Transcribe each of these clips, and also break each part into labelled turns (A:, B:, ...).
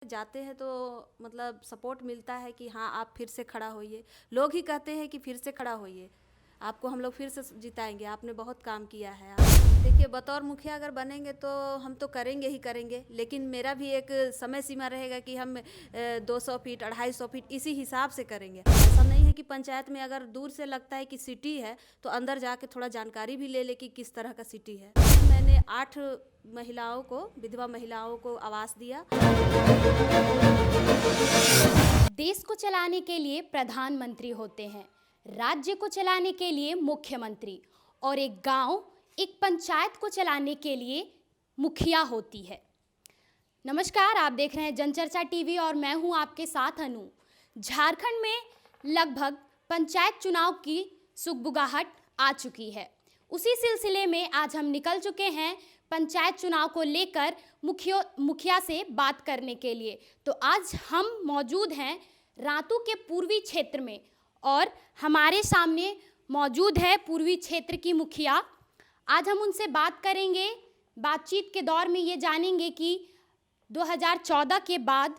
A: जाते हैं तो मतलब सपोर्ट मिलता है कि हाँ आप फिर से खड़ा होइए। लोग ही कहते हैं कि फिर से खड़ा होइए, आपको हम लोग फिर से जिताएंगे, आपने बहुत काम किया है। आप देखिए, बतौर मुखिया अगर बनेंगे तो हम तो करेंगे ही करेंगे, लेकिन मेरा भी एक समय सीमा रहेगा कि हम 200 फीट 250 फीट इसी हिसाब से करेंगे। ऐसा नहीं है कि पंचायत में अगर दूर से लगता है कि सिटी है तो अंदर जाके थोड़ा जानकारी भी ले कि किस तरह का सिटी है। मैंने 8 महिलाओं को, विधवा महिलाओं को आवास दिया।
B: देश को चलाने के लिए प्रधानमंत्री होते हैं, राज्य को चलाने के लिए मुख्यमंत्री, और एक गांव, एक पंचायत को चलाने के लिए मुखिया होती है। नमस्कार, आप देख रहे हैं जनचर्चा टीवी और मैं हूं आपके साथ अनु। झारखंड में लगभग पंचायत चुनाव की सुगबुगाहट आ चुकी है। उसी सिलसिले में आज हम निकल चुके हैं पंचायत चुनाव को लेकर मुखिया से बात करने के लिए। तो आज हम मौजूद हैं रातू के पूर्वी क्षेत्र में और हमारे सामने मौजूद है पूर्वी क्षेत्र की मुखिया। आज हम उनसे बात करेंगे। बातचीत के दौर में ये जानेंगे कि 2014 के बाद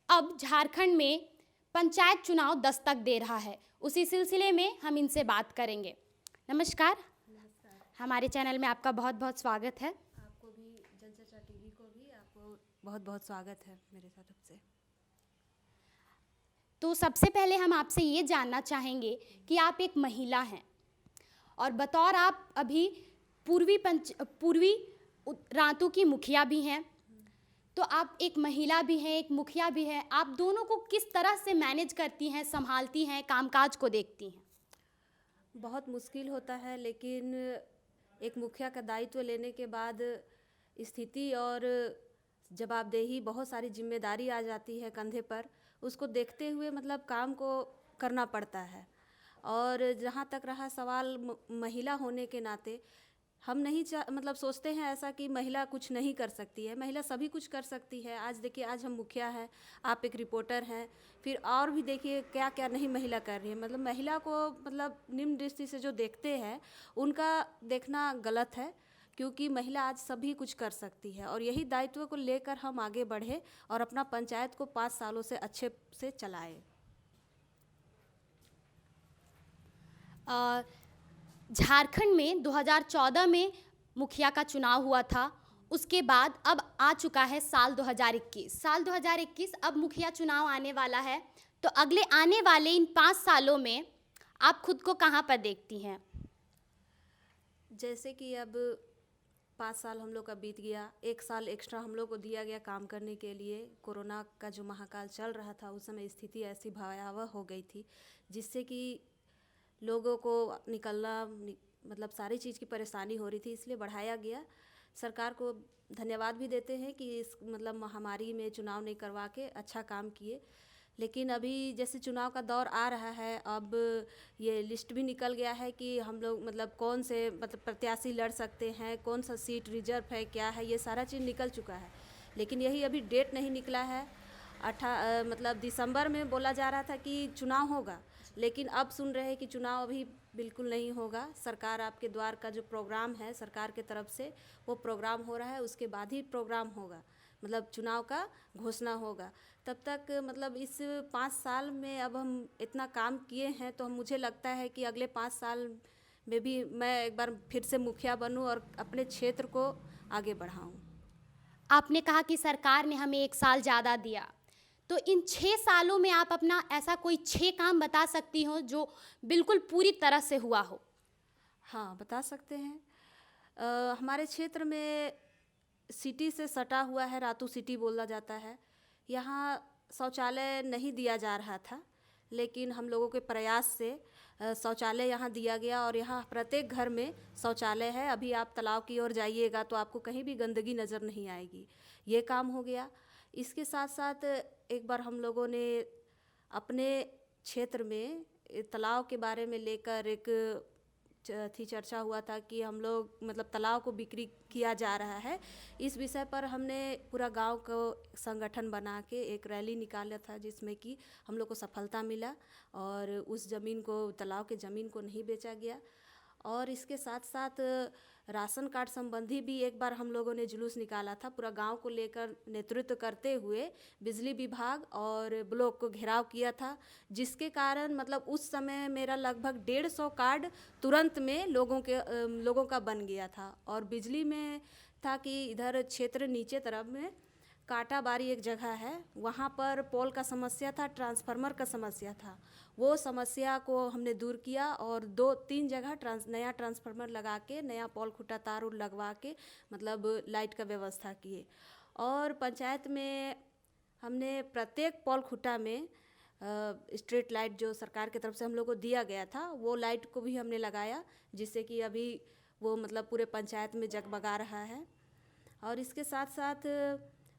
B: अब झारखंड में पंचायत चुनाव दस्तक दे रहा है। उसी सिलसिले में हम इनसे बात करेंगे। नमस्कार, हमारे चैनल में आपका बहुत बहुत स्वागत है।
A: आपको भी, जनचर्चा टीवी को भी आपको बहुत बहुत स्वागत है मेरे तरफ से।
B: तो सबसे पहले हम आपसे ये जानना चाहेंगे कि आप एक महिला हैं और बतौर आप अभी पूर्वी रातू की मुखिया भी हैं, तो आप एक महिला भी हैं, एक मुखिया भी हैं। आप दोनों को किस तरह से मैनेज करती हैं, संभालती हैं, कामकाज को देखती हैं?
A: बहुत मुश्किल होता है, लेकिन एक मुखिया का दायित्व लेने के बाद स्थिति और जवाबदेही, बहुत सारी जिम्मेदारी आ जाती है कंधे पर। उसको देखते हुए मतलब काम को करना पड़ता है। और जहाँ तक रहा सवाल महिला होने के नाते, हम नहीं मतलब सोचते हैं ऐसा कि महिला कुछ नहीं कर सकती है। महिला सभी कुछ कर सकती है। आज देखिए, आज हम मुखिया हैं, आप एक रिपोर्टर हैं, फिर और भी देखिए क्या क्या नहीं महिला कर रही है। मतलब महिला को मतलब निम्न दृष्टि से जो देखते हैं उनका देखना गलत है, क्योंकि महिला आज सभी कुछ कर सकती है। और यही दायित्व को लेकर हम आगे बढ़े और अपना पंचायत को 5 सालों से अच्छे से चलाए।
B: झारखंड में 2014 में मुखिया का चुनाव हुआ था। उसके बाद अब आ चुका है साल 2021। अब मुखिया चुनाव आने वाला है। तो अगले आने वाले इन 5 सालों में आप खुद को कहाँ पर देखती हैं?
A: जैसे कि अब 5 साल हम लोग का बीत गया, 1 साल एक्स्ट्रा हम लोग को दिया गया काम करने के लिए। कोरोना का जो महाकाल चल रहा था, उस समय स्थिति ऐसी भयावह हो गई थी जिससे कि लोगों को निकलना मतलब सारी चीज़ की परेशानी हो रही थी, इसलिए बढ़ाया गया। सरकार को धन्यवाद भी देते हैं कि इस मतलब महामारी में चुनाव नहीं करवा के अच्छा काम किए। लेकिन अभी जैसे चुनाव का दौर आ रहा है, अब ये लिस्ट भी निकल गया है कि हम लोग मतलब कौन से मतलब प्रत्याशी लड़ सकते हैं, कौन सा सीट रिजर्व है, क्या है, ये सारा चीज़ निकल चुका है। लेकिन यही अभी डेट नहीं निकला है। मतलब दिसंबर में बोला जा रहा था कि चुनाव होगा, लेकिन अब सुन रहे हैं कि चुनाव अभी बिल्कुल नहीं होगा। सरकार आपके द्वार का जो प्रोग्राम है सरकार के तरफ से, वो प्रोग्राम हो रहा है, उसके बाद ही प्रोग्राम होगा, मतलब चुनाव का घोषणा होगा। तब तक मतलब इस 5 साल में अब हम इतना काम किए हैं, तो मुझे लगता है कि अगले 5 साल में भी मैं एक बार फिर से मुखिया बनूं और अपने क्षेत्र को आगे बढ़ाऊं।
B: आपने कहा कि सरकार ने हमें 1 साल ज़्यादा दिया, तो इन 6 सालों में आप अपना ऐसा कोई 6 काम बता सकती हो जो बिल्कुल पूरी तरह से हुआ हो?
A: हाँ, बता सकते हैं। हमारे क्षेत्र में सिटी से सटा हुआ है, रातू सिटी बोला जाता है। यहाँ शौचालय नहीं दिया जा रहा था, लेकिन हम लोगों के प्रयास से शौचालय यहाँ दिया गया और यहाँ प्रत्येक घर में शौचालय है। अभी आप तालाब की ओर जाइएगा तो आपको कहीं भी गंदगी नज़र नहीं आएगी। ये काम हो गया। इसके साथ साथ एक बार हम लोगों ने अपने क्षेत्र में तालाब के बारे में लेकर एक चर्चा हुआ था कि हम लोग मतलब तालाब को बिक्री किया जा रहा है। इस विषय पर हमने पूरा गांव को संगठन बना के एक रैली निकाला था, जिसमें कि हम लोग को सफलता मिला और उस ज़मीन को, तालाब के ज़मीन को नहीं बेचा गया। और इसके साथ साथ राशन कार्ड संबंधी भी एक बार हम लोगों ने जुलूस निकाला था, पूरा गांव को लेकर नेतृत्व करते हुए बिजली विभाग और ब्लॉक को घेराव किया था, जिसके कारण मतलब उस समय मेरा लगभग 150 कार्ड तुरंत में लोगों का बन गया था। और बिजली में था कि इधर क्षेत्र नीचे तरफ में कांटाबारी एक जगह है, वहाँ पर पोल का समस्या था, ट्रांसफार्मर का समस्या था। वो समस्या को हमने दूर किया और 2-3 जगह नया ट्रांसफार्मर लगा के नया पोल खुटा तार उर लगवा के मतलब लाइट का व्यवस्था किए। और पंचायत में हमने प्रत्येक पोल खुटा में स्ट्रीट लाइट जो सरकार की तरफ से हम लोग को दिया गया था, वो लाइट को भी हमने लगाया, जिससे कि अभी वो मतलब पूरे पंचायत में जगमगा रहा है। और इसके साथ साथ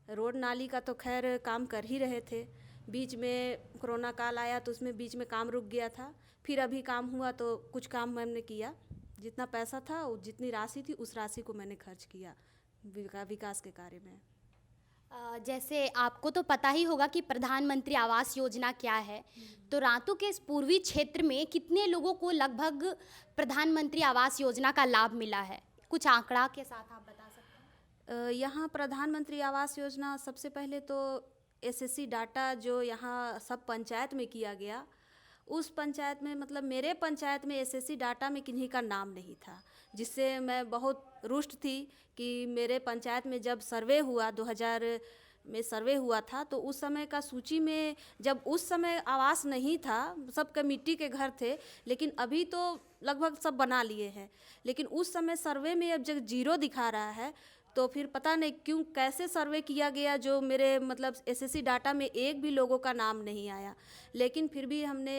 A: रोड नाली का तो खैर काम कर ही रहे थे। बीच में कोरोना काल आया तो उसमें बीच में काम रुक गया था, फिर अभी काम हुआ तो कुछ काम हमने किया। जितना पैसा था जितनी राशि थी उस राशि को मैंने खर्च किया विकास के कार्य में।
B: जैसे आपको तो पता ही होगा कि प्रधानमंत्री आवास योजना क्या है, तो रातू के इस पूर्वी क्षेत्र में कितने लोगों को लगभग प्रधानमंत्री आवास योजना का लाभ मिला है? कुछ आंकड़ा के साथ आप बता सकते हैं?
A: यहाँ प्रधानमंत्री आवास योजना सबसे पहले तो एसएससी डाटा जो यहाँ सब पंचायत में किया गया, उस पंचायत में मतलब मेरे पंचायत में एसएससी डाटा में किन्हीं का नाम नहीं था, जिससे मैं बहुत रुष्ट थी कि मेरे पंचायत में जब सर्वे हुआ 2000 में सर्वे हुआ था, तो उस समय का सूची में जब उस समय आवास नहीं था, सबके मिट्टी के घर थे, लेकिन अभी तो लगभग सब बना लिए हैं। लेकिन उस समय सर्वे में अब जब 0 दिखा रहा है, तो फिर पता नहीं क्यों कैसे सर्वे किया गया जो मेरे मतलब एसएससी डाटा में एक भी लोगों का नाम नहीं आया। लेकिन फिर भी हमने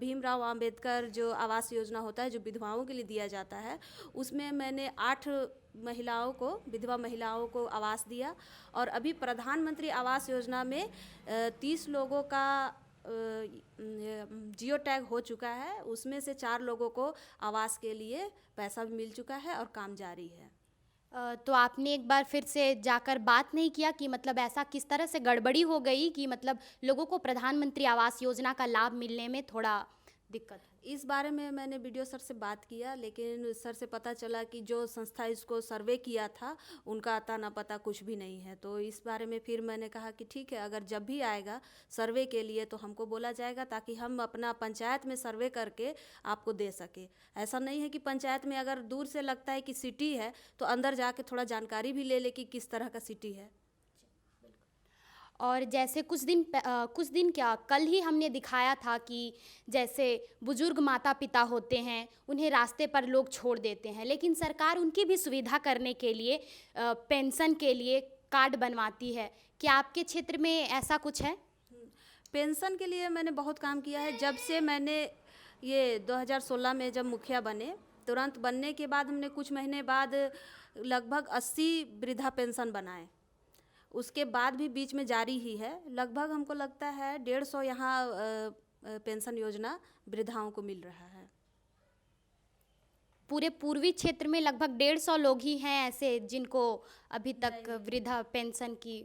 A: भीमराव अंबेडकर जो आवास योजना होता है जो विधवाओं के लिए दिया जाता है, उसमें मैंने 8 महिलाओं को, विधवा महिलाओं को आवास दिया। और अभी प्रधानमंत्री आवास योजना में 30 लोगों का जियो टैग हो चुका है, उसमें से 4 लोगों को आवास के लिए पैसा भी मिल चुका है और काम जारी है।
B: तो आपने एक बार फिर से जाकर बात नहीं किया कि मतलब ऐसा किस तरह से गड़बड़ी हो गई कि मतलब लोगों को प्रधानमंत्री आवास योजना का लाभ मिलने में थोड़ा दिक्कत?
A: इस बारे में मैंने वीडियो सर से बात किया, लेकिन सर से पता चला कि जो संस्था इसको सर्वे किया था उनका अता न पता कुछ भी नहीं है। तो इस बारे में फिर मैंने कहा कि ठीक है, अगर जब भी आएगा सर्वे के लिए तो हमको बोला जाएगा, ताकि हम अपना पंचायत में सर्वे करके आपको दे सके। ऐसा नहीं है कि पंचायत में अगर दूर से लगता है कि सिटी है तो अंदर जाके थोड़ा जानकारी भी ले कि किस तरह का सिटी है।
B: और जैसे कुछ दिन क्या कल ही हमने दिखाया था कि जैसे बुजुर्ग माता पिता होते हैं, उन्हें रास्ते पर लोग छोड़ देते हैं, लेकिन सरकार उनकी भी सुविधा करने के लिए पेंशन के लिए कार्ड बनवाती है। क्या आपके क्षेत्र में ऐसा कुछ है?
A: पेंशन के लिए मैंने बहुत काम किया है। जब से मैंने ये 2016 में जब मुखिया बने, तुरंत बनने के बाद हमने कुछ महीने बाद लगभग 80 वृद्धा पेंशन बनाए। उसके बाद भी बीच में जारी ही है। लगभग हमको लगता है 150 यहाँ पेंशन योजना वृद्धाओं को मिल रहा है।
B: पूरे पूर्वी क्षेत्र में लगभग 150 लोग ही हैं ऐसे जिनको अभी तक वृद्धा पेंशन की?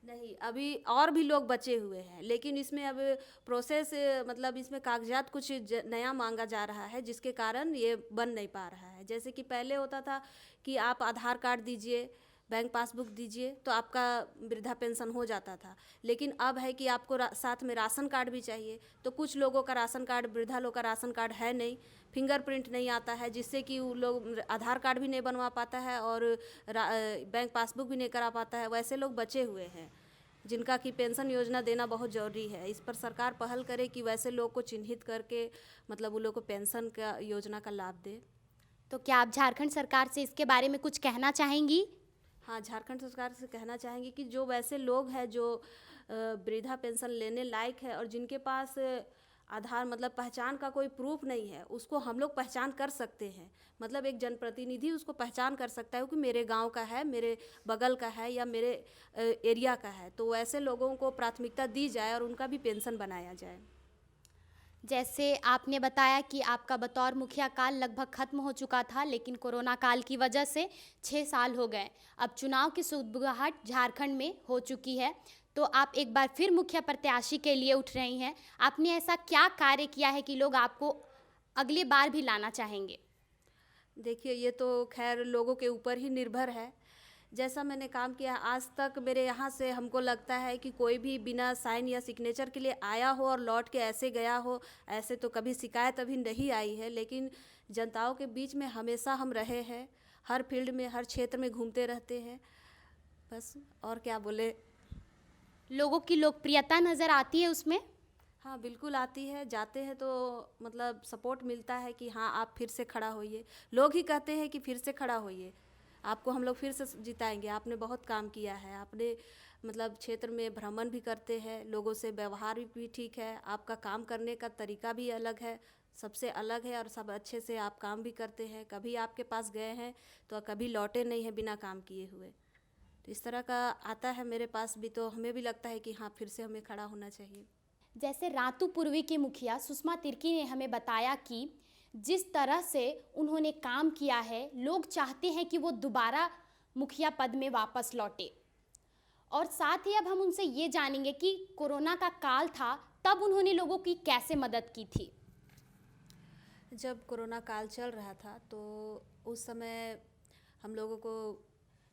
A: नहीं, अभी और भी लोग बचे हुए हैं, लेकिन इसमें अब प्रोसेस मतलब इसमें कागजात कुछ नया मांगा जा रहा है, जिसके कारण ये बन नहीं पा रहा है। जैसे कि पहले होता था कि आप आधार कार्ड दीजिए, बैंक पासबुक दीजिए तो आपका वृद्धा पेंशन हो जाता था, लेकिन अब है कि आपको साथ में राशन कार्ड भी चाहिए। तो कुछ लोगों का राशन कार्ड, वृद्धा लोग का राशन कार्ड है नहीं, फिंगरप्रिंट नहीं आता है, जिससे कि वो लोग आधार कार्ड भी नहीं बनवा पाता है और बैंक पासबुक भी नहीं करा पाता है। वैसे लोग बचे हुए हैं जिनका कि पेंशन योजना देना बहुत ज़रूरी है। इस पर सरकार पहल करे कि वैसे लोग को चिन्हित करके मतलब वो लोग को पेंशन का योजना का लाभ दे।
B: तो क्या आप झारखंड सरकार से इसके बारे में कुछ कहना चाहेंगी?
A: हाँ, झारखंड सरकार से कहना चाहेंगे कि जो वैसे लोग हैं जो वृद्धा पेंशन लेने लायक है और जिनके पास आधार मतलब पहचान का कोई प्रूफ नहीं है, उसको हम लोग पहचान कर सकते हैं। मतलब एक जनप्रतिनिधि उसको पहचान कर सकता है कि मेरे गांव का है, मेरे बगल का है या मेरे एरिया का है। तो ऐसे लोगों को प्राथमिकता दी जाए और उनका भी पेंशन बनाया जाए।
B: जैसे आपने बताया कि आपका बतौर मुखिया काल लगभग ख़त्म हो चुका था, लेकिन कोरोना काल की वजह से 6 साल हो गए। अब चुनाव की सुगबुगाहट झारखंड में हो चुकी है, तो आप एक बार फिर मुखिया प्रत्याशी के लिए उठ रही हैं। आपने ऐसा क्या कार्य किया है कि लोग आपको अगली बार भी लाना चाहेंगे?
A: देखिए, ये तो खैर लोगों के ऊपर ही निर्भर है। जैसा मैंने काम किया आज तक, मेरे यहाँ से हमको लगता है कि कोई भी बिना साइन या सिग्नेचर के लिए आया हो और लौट के ऐसे गया हो, ऐसे तो कभी शिकायत अभी नहीं आई है। लेकिन जनताओं के बीच में हमेशा हम रहे हैं, हर फील्ड में, हर क्षेत्र में घूमते रहते हैं। बस और क्या बोले।
B: लोगों की लोकप्रियता नज़र आती है उसमें?
A: हाँ, बिल्कुल आती है। जाते हैं तो मतलब सपोर्ट मिलता है कि हाँ, आप फिर से खड़ा होइए। लोग ही कहते हैं कि फिर से खड़ा होइए, आपको हम लोग फिर से जिताएंगे, आपने बहुत काम किया है। आपने मतलब क्षेत्र में भ्रमण भी करते हैं, लोगों से व्यवहार भी ठीक है, आपका काम करने का तरीका भी अलग है, सबसे अलग है, और सब अच्छे से आप काम भी करते हैं। कभी आपके पास गए हैं तो कभी लौटे नहीं हैं बिना काम किए हुए। तो इस तरह का आता है मेरे पास भी, तो हमें भी लगता है कि हाँ, फिर से हमें खड़ा होना चाहिए।
B: जैसे रातू पूर्वी के मुखिया सुषमा तिर्की ने हमें बताया कि जिस तरह से उन्होंने काम किया है, लोग चाहते हैं कि वो दोबारा मुखिया पद में वापस लौटे। और साथ ही अब हम उनसे ये जानेंगे कि कोरोना का काल था, तब उन्होंने लोगों की कैसे मदद की थी।
A: जब कोरोना काल चल रहा था तो उस समय हम लोगों को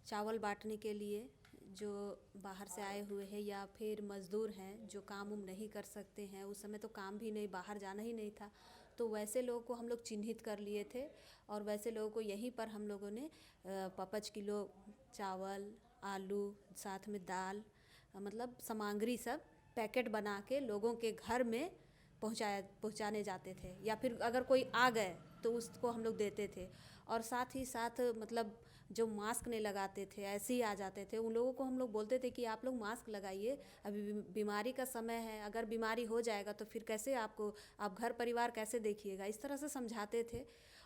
A: चावल बांटने के लिए, जो बाहर से आए हुए हैं या फिर मज़दूर हैं जो काम उम नहीं कर सकते हैं, उस समय तो काम भी नहीं, बाहर जाना ही नहीं था, तो वैसे लोगों को हम लोग चिन्हित कर लिए थे। और वैसे लोगों को यहीं पर हम लोगों ने 5 किलो चावल, आलू, साथ में दाल, मतलब सामग्री सब पैकेट बना के लोगों के घर में पहुंचाने जाते थे, या फिर अगर कोई आ गए तो उसको हम लोग देते थे। और साथ ही साथ मतलब जो मास्क नहीं लगाते थे, ऐसे ही आ जाते थे, उन लोगों को हम लोग बोलते थे कि आप लोग मास्क लगाइए, अभी बीमारी का समय है, अगर बीमारी हो जाएगा तो फिर कैसे आप घर परिवार कैसे देखिएगा, इस तरह से समझाते थे।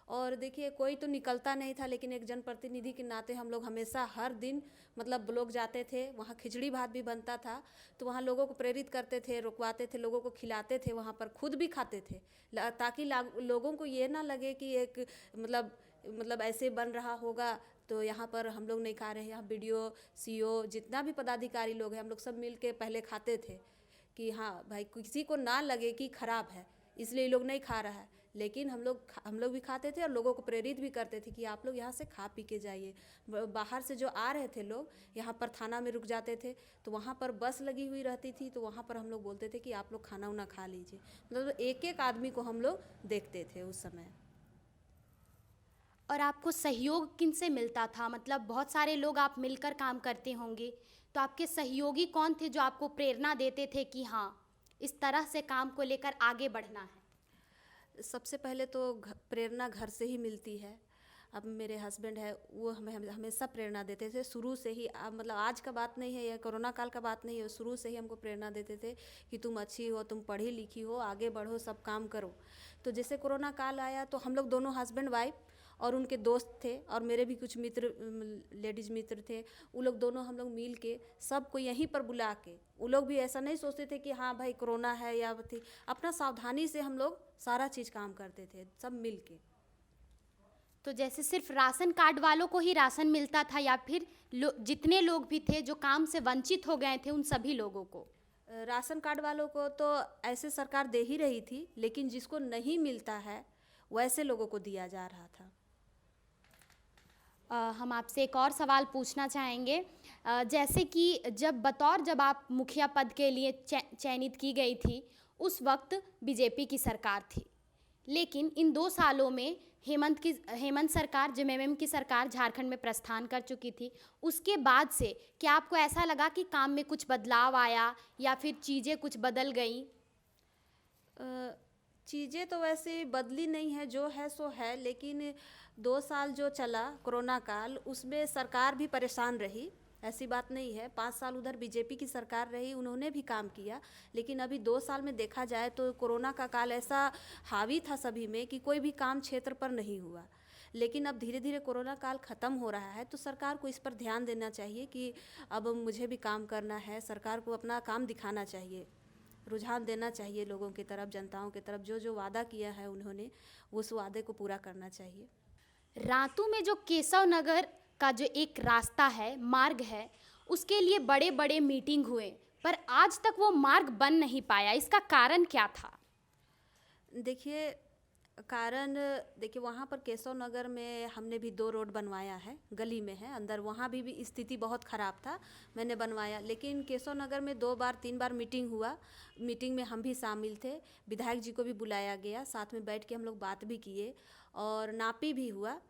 A: और देखिए, कोई तो निकलता नहीं था, लेकिन एक जनप्रतिनिधि के नाते हम लोग हमेशा हर दिन मतलब लोग जाते थे, वहाँ खिचड़ी भात भी बनता था, तो वहाँ लोगों को प्रेरित करते थे, रुकवाते थे, लोगों को खिलाते थे, वहाँ पर खुद भी खाते थे, ताकि लोगों को ये ना लगे कि एक मतलब ऐसे बन रहा होगा तो यहाँ पर हम लोग नहीं खा रहे हैं। यहाँ BDO, CO, जितना भी पदाधिकारी लोग हैं, हम लोग सब मिल के पहले खाते थे कि हाँ भाई, किसी को ना लगे कि खराब है, इसलिए लोग नहीं खा रहा है। लेकिन हम लोग भी खाते थे और लोगों को प्रेरित भी करते थे कि आप लोग यहाँ से खा पी के जाइए। बाहर से जो आ रहे थे लोग, यहाँ पर थाना में रुक जाते थे, तो वहाँ पर बस लगी हुई रहती थी, तो वहाँ पर हम लोग बोलते थे कि आप लोग खाना उना खा लीजिए। मतलब एक एक आदमी को हम लोग देखते थे उस समय।
B: और आपको सहयोग किन से मिलता था? मतलब बहुत सारे लोग आप मिलकर काम करते होंगे, तो आपके सहयोगी कौन थे जो आपको प्रेरणा देते थे कि हाँ, इस तरह से काम को लेकर आगे बढ़ना है?
A: सबसे पहले तो प्रेरणा घर से ही मिलती है। अब मेरे हस्बैंड है, वो हमें हमेशा प्रेरणा देते थे शुरू से ही। मतलब आज का बात नहीं है, यह कोरोना काल का बात नहीं है, शुरू से ही हमको प्रेरणा देते थे कि तुम अच्छी हो, तुम पढ़ी लिखी हो, आगे बढ़ो, सब काम करो। तो जैसे कोरोना काल आया तो हम लोग दोनों हस्बैंड वाइफ और उनके दोस्त थे, और मेरे भी कुछ मित्र, लेडीज़ मित्र थे, वो लोग दोनों हम लोग मिल के सबको यहीं पर बुला के, वो लोग भी ऐसा नहीं सोचते थे कि हाँ भाई कोरोना है या थी, अपना सावधानी से हम लोग सारा चीज़ काम करते थे सब मिल के।
B: तो जैसे सिर्फ राशन कार्ड वालों को ही राशन मिलता था, या फिर जितने लोग भी थे जो काम से वंचित हो गए थे, उन सभी लोगों को?
A: राशन कार्ड वालों को तो ऐसे सरकार दे ही रही थी, लेकिन जिसको नहीं मिलता है वैसे लोगों को दिया जा रहा था।
B: हम आपसे एक और सवाल पूछना चाहेंगे। जैसे कि जब आप मुखिया पद के लिए चयनित की गई थी, उस वक्त बीजेपी की सरकार थी, लेकिन इन 2 सालों में हेमंत सरकार, JMM की सरकार झारखंड में प्रस्थान कर चुकी थी। उसके बाद से क्या आपको ऐसा लगा कि काम में कुछ बदलाव आया या फिर चीज़ें कुछ बदल गई?
A: चीज़ें तो वैसे बदली नहीं है, जो है सो है, लेकिन 2 साल जो चला कोरोना काल, उसमें सरकार भी परेशान रही, ऐसी बात नहीं है। 5 साल उधर बीजेपी की सरकार रही, उन्होंने भी काम किया, लेकिन अभी 2 साल में देखा जाए तो कोरोना का काल ऐसा हावी था सभी में कि कोई भी काम क्षेत्र पर नहीं हुआ। लेकिन अब धीरे धीरे कोरोना काल ख़त्म हो रहा है, तो सरकार को इस पर ध्यान देना चाहिए कि अब मुझे भी काम करना है, सरकार को अपना काम दिखाना चाहिए, रुझान देना चाहिए लोगों की तरफ, जनताओं की तरफ। जो जो वादा किया है उन्होंने, उस वादे को पूरा करना चाहिए।
B: रातू में जो केशव नगर का जो एक रास्ता है, मार्ग है, उसके लिए बड़े बड़े मीटिंग हुए, पर आज तक वो मार्ग बन नहीं पाया, इसका कारण क्या था?
A: देखिए, कारण देखिए, वहाँ पर केशव नगर में हमने भी 2 रोड बनवाया है, गली में है अंदर, वहाँ भी स्थिति बहुत ख़राब था, मैंने बनवाया। लेकिन केशव नगर में 2 बार 3 बार मीटिंग हुआ, मीटिंग में हम भी शामिल थे, विधायक जी को भी बुलाया गया, साथ में बैठ के हम लोग बात भी किए और नापी भी हुआ।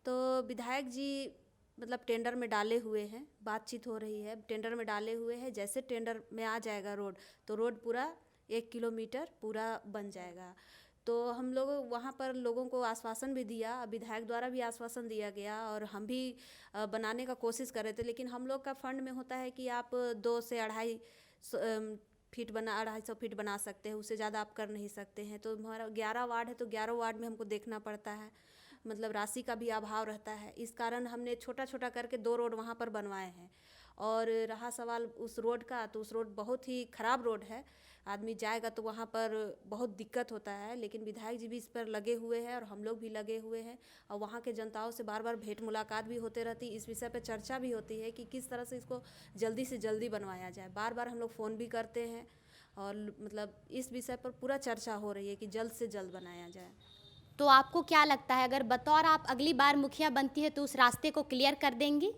A: तो विधायक जी मतलब टेंडर में डाले हुए हैं, बातचीत हो रही है, टेंडर में डाले हुए हैं, जैसे टेंडर में आ जाएगा रोड, तो रोड पूरा 1 किलोमीटर पूरा बन जाएगा। तो हम लोग वहाँ पर लोगों को आश्वासन भी दिया, विधायक द्वारा भी आश्वासन दिया गया और हम भी बनाने का कोशिश कर रहे थे। लेकिन हम लोग का फंड में होता है कि आप 2 से 250 फीट बना सकते हैं, उससे ज़्यादा आप कर नहीं सकते हैं। तो हमारा 11 वार्ड है, तो 11 वार्ड में हमको देखना पड़ता है, मतलब राशि का भी अभाव रहता है। इस कारण हमने छोटा छोटा करके 2 रोड वहाँ पर बनवाए हैं। और रहा सवाल उस रोड का, तो उस रोड बहुत ही ख़राब रोड है, आदमी जाएगा तो वहाँ पर बहुत दिक्कत होता है। लेकिन विधायक जी भी इस पर लगे हुए हैं और हम लोग भी लगे हुए हैं और वहाँ के जनताओं से बार बार भेंट मुलाकात भी होते रहती, इस विषय पर चर्चा भी होती है कि किस तरह से इसको जल्दी से जल्दी बनवाया जाए। बार बार हम लोग फ़ोन भी करते हैं और मतलब इस विषय पर पूरा चर्चा हो रही है कि जल्द से जल्द बनाया जाए।
B: तो आपको क्या लगता है, अगर बतौर आप अगली बार मुखिया बनती है तो उस रास्ते को क्लियर कर देंगी?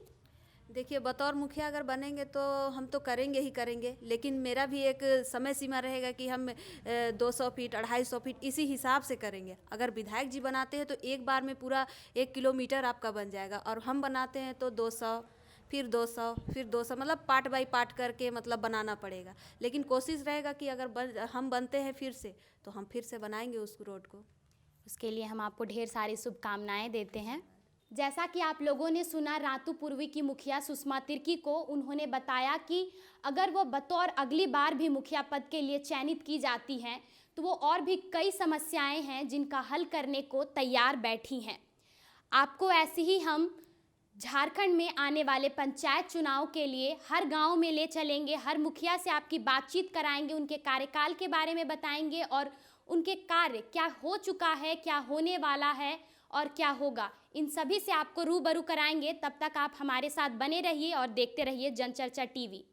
A: देखिए, बतौर मुखिया अगर बनेंगे तो हम तो करेंगे ही करेंगे, लेकिन मेरा भी एक समय सीमा रहेगा कि हम 200 फीट 250 फीट इसी हिसाब से करेंगे। अगर विधायक जी बनाते हैं तो एक बार में पूरा 1 किलोमीटर आपका बन जाएगा, और हम बनाते हैं तो 200 फिर 200 फिर 200, मतलब पार्ट बाई पार्ट करके मतलब बनाना पड़ेगा। लेकिन कोशिश रहेगा कि अगर हम बनते हैं फिर से, तो हम फिर से बनाएंगे उस रोड को।
B: उसके लिए हम आपको ढेर सारी शुभकामनाएं देते हैं। जैसा कि आप लोगों ने सुना रातू पूर्वी की मुखिया सुषमा तिर्की को, उन्होंने बताया कि अगर वो बतौर अगली बार भी मुखिया पद के लिए चयनित की जाती हैं तो वो और भी कई समस्याएं हैं जिनका हल करने को तैयार बैठी हैं। आपको ऐसे ही हम झारखंड में आने वाले पंचायत चुनाव के लिए हर गांव में ले चलेंगे, हर मुखिया से आपकी बातचीत कराएंगे, उनके कार्यकाल के बारे में बताएंगे और उनके कार्य क्या हो चुका है, क्या होने वाला है और क्या होगा, इन सभी से आपको रूबरू कराएंगे। तब तक आप हमारे साथ बने रहिए और देखते रहिए जनचर्चा टीवी।